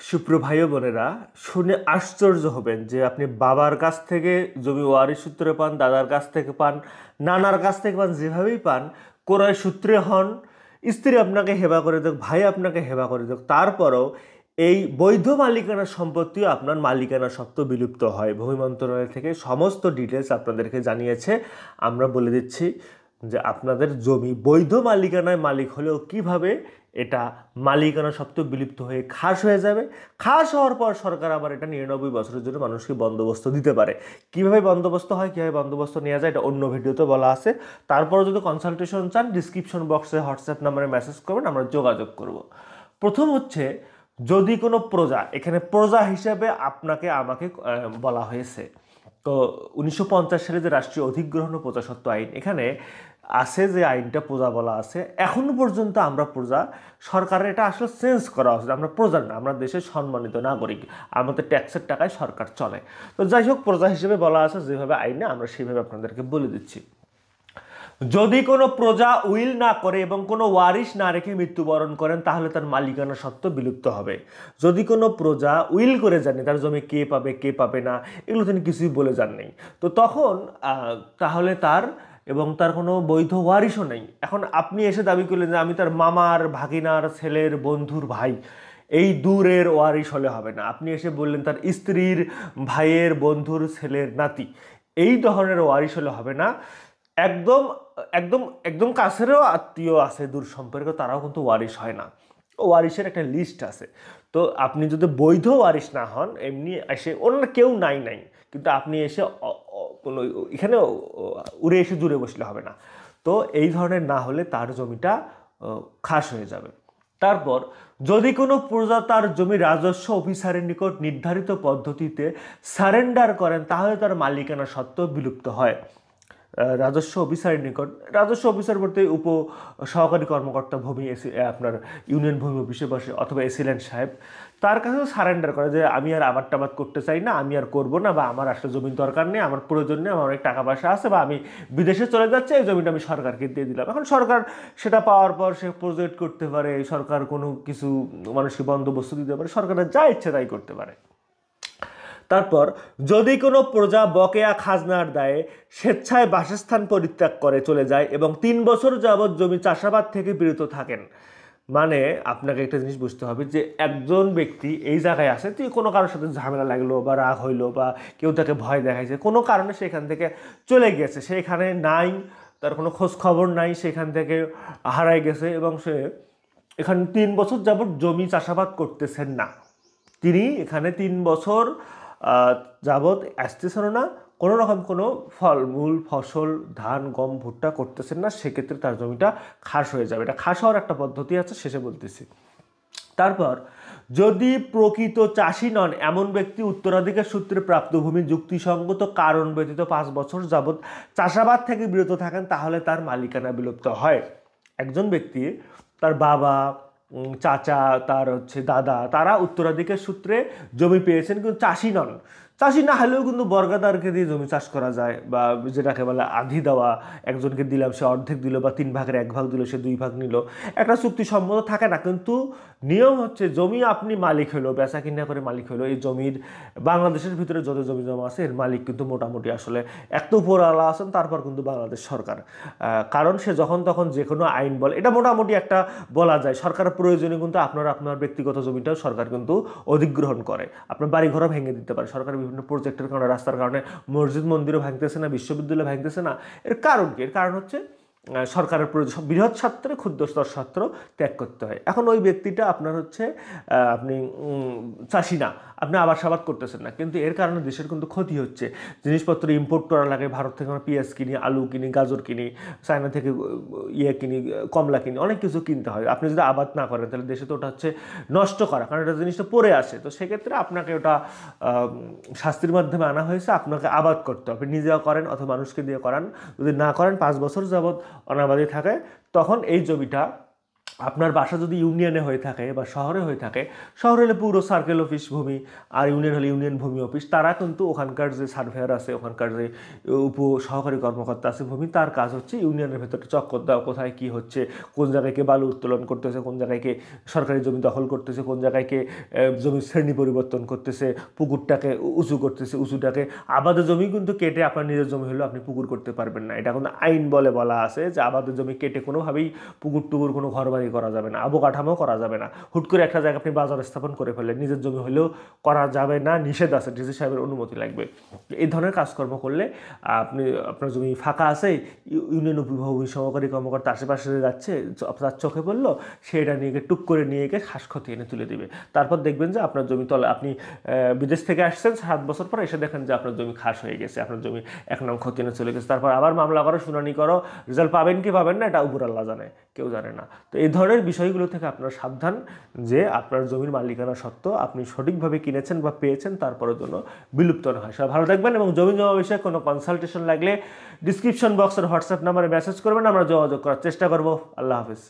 সুপ্রিয় ভাই ও বোনেরা, শুনে আশ্চর্য হবেন যে আপনি বাবার কাছ থেকে জমি ওয়ারিশ সূত্রে পান, দাদার কাছ থেকে পান, নানার কাছ থেকে পান, যেভাবেই পান, ক্রয় সূত্রে হন, স্ত্রী আপনাকে হেবা করে দেখ, ভাই আপনাকে হেবা করে দেখ, তারপরও এই বৈধ মালিকানার সম্পত্তিও আপনার মালিকানা সত্ত্ব বিলুপ্ত হয়। ভূমি মন্ত্রণালয় থেকে সমস্ত ডিটেলস আপনাদেরকে জানিয়েছে। আমরা বলে দিচ্ছি যে আপনাদের জমি বৈধ মালিকানায় মালিক হলেও কিভাবে এটা মালিকানা সত্ত্বেও বিলুপ্ত হয়ে খাস হয়ে যাবে। খাস হওয়ার পর সরকার আবার এটা 99 বছরের জন্য মানুষকে বন্দোবস্ত দিতে পারে। কিভাবে বন্দোবস্ত হয়, কীভাবে বন্দোবস্ত নেওয়া যায়, এটা অন্য ভিডিওতে বলা আছে। তারপরে যদি কনসালটেশন চান, ডিসক্রিপশন বক্সে হোয়াটসঅ্যাপ নাম্বারে মেসেজ করবেন, আমরা যোগাযোগ করব। প্রথম হচ্ছে, যদি কোনো প্রজা, এখানে প্রজা হিসেবে আপনাকে আমাকে বলা হয়েছে, তো 1950 সালে যে রাষ্ট্রীয় অধিগ্রহণ ও প্রজাস্বত্ব আইন, এখানে আছে যে আইনটা প্রজা বলা আছে, এখনো পর্যন্ত আমরা প্রজা। সরকারের এটা আসলে চেঞ্জ করা উচিত। আমরা প্রজা না, আমরা দেশের সম্মানিত নাগরিক, আমাদের ট্যাক্সের টাকায় সরকার চলে। তো যাই হোক, প্রজা হিসেবে বলা আছে যেভাবে আইনে, আমরা সেইভাবে আপনাদেরকে বলে দিচ্ছি। যদি কোনো প্রজা উইল না করে এবং কোনো ওয়ারিশ না রেখে মৃত্যুবরণ করেন, তাহলে তার মালিকানা সত্ত্ব বিলুপ্ত হবে। যদি কোনো প্রজা উইল করে জানে তার জমি কে পাবে কে পাবে না, এগুলো তিনি কিছুই বলে যান নেই, তো তখন তাহলে তার এবং তার কোনো বৈধ ওয়ারিশও নেই। এখন আপনি এসে দাবি করলেন যে আমি তার মামার, ভাগিনার, ছেলের, বন্ধুর ভাই, এই দূরের ওয়ারিশ হলে হবে না। আপনি এসে বললেন তার স্ত্রীর, ভাইয়ের, বন্ধুর, ছেলের নাতি, এই ধরনের ওয়ারিশ হলে হবে না। একদম একদম একদম কাছেরও আত্মীয় আছে, দূর সম্পর্ক, তারাও কিন্তু ওয়ারিশ হয় না। ওয়ারিশের একটা লিস্ট আছে। তো আপনি যদি বৈধ ওয়ারিশ না হন, এমনি এসে অন্য কেউ নাই নাই, কিন্তু আপনি এসে কোনো এখানে উড়ে এসে জুড়ে বসলে হবে না। তো এই ধরনের না হলে তার জমিটা খাস হয়ে যাবে। তারপর, যদি কোনো প্রজা তার জমি রাজস্ব অফিসারের নিকট নির্ধারিত পদ্ধতিতে সারেন্ডার করেন, তাহলে তার মালিকানা সত্ত্ব বিলুপ্ত হয়। রাজস্ব অফিসারের নিকট, রাজস্ব অফিসার বলতে উপ সহকারী কর্মকর্তা ভূমি, আপনার ইউনিয়ন ভূমি অফিসে বসে, অথবা এসিল্যান্ড সাহেব, তার কাছেও সারেন্ডার করে যে আমি আর আবাদ টাবাদ করতে চাই না, আমি আর করবো না, বা আমার আসলে জমির দরকার নেই, আমার প্রয়োজন নেই, আমার অনেক টাকা পয়সা আছে, বা আমি বিদেশে চলে যাচ্ছি, এই জমিটা আমি সরকারকে দিয়ে দিলাম। এখন সরকার সেটা পাওয়ার পর সে প্রজেক্ট করতে পারে, সরকার কোনো কিছু মানুষকে বন্দোবস্ত দিতে পারে, সরকারের যা ইচ্ছে তাই করতে পারে। তারপর, যদি কোনো প্রজা বকেয়া খাজনার দায়ে স্বেচ্ছায় বাসস্থান পরিত্যাগ করে চলে যায় এবং 3 বছর যাবৎ জমি চাষাবাদ থেকে বিরত থাকেন, মানে আপনাকে একটা জিনিস বুঝতে হবে যে একজন ব্যক্তি এই জায়গায় আসে, তুই কোনো কারোর সাথে ঝামেলা লাগলো বা রাগ হইলো বা কেউ তাকে ভয় দেখাইছে, কোনো কারণে সেখান থেকে চলে গেছে, সেখানে নাই, তার কোনো খোঁজ খবর নাই, সেখান থেকে হারাই গেছে এবং সে এখানে 3 বছর যাবৎ জমি চাষাবাদ করতেছেন না, তিনি এখানে 3 বছর যাবৎ আসতেছেন না, কোনো রকম কোনো ফলমূল ফসল, ধান, গম, ভুট্টা করতেছেন না, সেক্ষেত্রে তার জমিটা খাস হয়ে যাবে। এটা খাস হওয়ার একটা পদ্ধতি আছে, শেষে বলতেছি। তারপর, যদি প্রকৃত চাষি নন এমন ব্যক্তি উত্তরাধিকার সূত্রে প্রাপ্ত ভূমি যুক্তিসঙ্গত কারণ ব্যতীত 5 বছর যাবৎ চাষাবাদ থেকে বিরত থাকেন, তাহলে তার মালিকানা বিলুপ্ত হয়। একজন ব্যক্তি, তার বাবা, চাচা, তার দাদা, তারা উত্তরাধিকার সূত্রে জমি পেয়েছেন, কিন্তু চাষি নন। চাষি না হলেও কিন্তু বর্গাদারকে দিয়ে জমি চাষ করা যায়, বা যেটাকে বলে আধি দেওয়া, একজনকে দিলাম সে অর্ধেক দিল, বা 3 ভাগের 1 ভাগ দিল, সে 2 ভাগ নিল, একটা চুক্তি সম্মত থাকে না। কিন্তু নিয়ম হচ্ছে, জমি আপনি মালিক হলো, বেচা কিনা করে মালিক হলো, এই জমির বাংলাদেশের ভিতরে যত জমি জমা আছে এর মালিক কিন্তু মোটামুটি আসলে এত উপরওয়ালা আছেন, তারপর কিন্তু বাংলাদেশ সরকার। কারণ সে যখন তখন যে কোনো আইন বলে, এটা মোটামুটি একটা বলা যায়, সরকারের প্রয়োজনে কিন্তু আপনার ব্যক্তিগত জমিটাও সরকার কিন্তু অধিগ্রহণ করে, আপনার বাড়ি ঘরও ভেঙে দিতে পারে। সরকারের বিভিন্ন প্রজেক্টের কারণে, রাস্তার কারণে মসজিদ মন্দিরও ভাঙতেছে না, বিশ্ববিদ্যালয় ভাঙতেছে না, এর কারণ কি? এর কারণ হচ্ছে সরকারের প্রয়োজন, বৃহৎ স্বার্থে ক্ষুদ্রস্তর স্বার্থ ত্যাগ করতে হয়। এখন ওই ব্যক্তিটা আপনার আপনি চাষি না, আপনি আবাদ করতেছেন না, কিন্তু এর কারণে দেশের কিন্তু ক্ষতি হচ্ছে। জিনিসপত্র ইম্পোর্ট করা লাগে, ভারত থেকে আমরা পেঁয়াজ কিনি, আলু কিনি, গাজর কিনি, চায়না থেকে কিনি, কমলা কিনি, অনেক কিছু কিনতে হয়। আপনি যদি আবাদ না করেন তাহলে দেশে তো ওটা নষ্ট করা, কারণ এটা জিনিসটা পড়ে আসে। তো সেক্ষেত্রে আপনাকে ওটা শাস্তির মাধ্যমে আনা হয়েছে, আপনাকে আবাদ করতে হবে, নিজেও করেন অথবা মানুষকে দিয়ে করান। যদি না করেন, 5 বছর যাবৎ অনাবাদি থাকে, তখন এই জমিটা আপনার বাসা যদি ইউনিয়নে হয়ে থাকে বা শহরে হয়ে থাকে, শহরে হলে পুরো সার্কেল অফিস ভূমি, আর ইউনিয়ন হলে ইউনিয়ন ভূমি অফিস, তারা কিন্তু ওখানকার যে সার্ভেয়ার আছে, ওখানকার যে উপ সহকারী কর্মকর্তা আছে ভূমি, তার কাজ হচ্ছে ইউনিয়নের ভেতরে চক্কর দেওয়া, কোথায় কি হচ্ছে, কোন জায়গায় কে বালু উত্তোলন করতেছে, কোন জায়গায় কে সরকারি জমি দখল করতেছে, কোন জায়গায় কে জমির শ্রেণী পরিবর্তন করতেছে, পুকুরটাকে উঁচু করতেছে, উঁচুটাকে আবাদের জমি কিন্তু কেটে আপনার নিজের জমি হলেও আপনি পুকুর করতে পারবেন না। এটা কোনো আইন বলে বলা আছে যে আবাদের জমি কেটে কোনোভাবেই পুকুর টুকুর কোনো ঘরবাড়ি করা যাবে না, অবকাঠামো করা যাবে না। হুট করে একটা জায়গায় আপনি বাজার স্থাপন করে ফেললেন, নিজের জমি হলেও করা যাবে না, নিষেধ আছে, ডিসি সাহেবের অনুমতি লাগবে। এই ধরনের কাজকর্ম করলে আপনি, আপনার জমি ফাঁকা আছে, ইউনিয়ন উপভূমি সহকারী কর্মকর্তা আশেপাশে যাচ্ছে, আপনার চোখে পড়লো, সেটা নিয়ে গিয়ে টুক করে নিয়ে গিয়ে ঘাস খতি এনে তুলে দিবে। তারপর দেখবেন যে আপনার জমি তলে, আপনি বিদেশ থেকে আসছেন 7 বছর পর, এসে দেখেন যে আপনার জমি খাস হয়ে গেছে, আপনার জমি 1 নং খতিয়ানে চলে গেছে। তারপর আবার মামলা করো, শুনানি করো, রেজাল্ট পাবেন কি পাবেন না এটা উপর আল্লাহ জানে, কেউ জানে না। তো এই ধরনের বিষয়গুলো থেকে আপনারা সাবধান, যে আপনার জমির মালিকানা সত্ত্ব আপনি সঠিকভাবে কিনেছেন বা পেয়েছেন, তারপরের জন্য বিলুপ্ত না হয়। সবাই ভালো থাকবেন, এবং জমি জমা বিষয়ে কোনো কনসালটেশন লাগলে ডিসক্রিপশন বক্সের হোয়াটসঅ্যাপ নাম্বারে মেসেজ করবেন, আমরা যোগাযোগ করার চেষ্টা করব। আল্লাহ হাফিজ।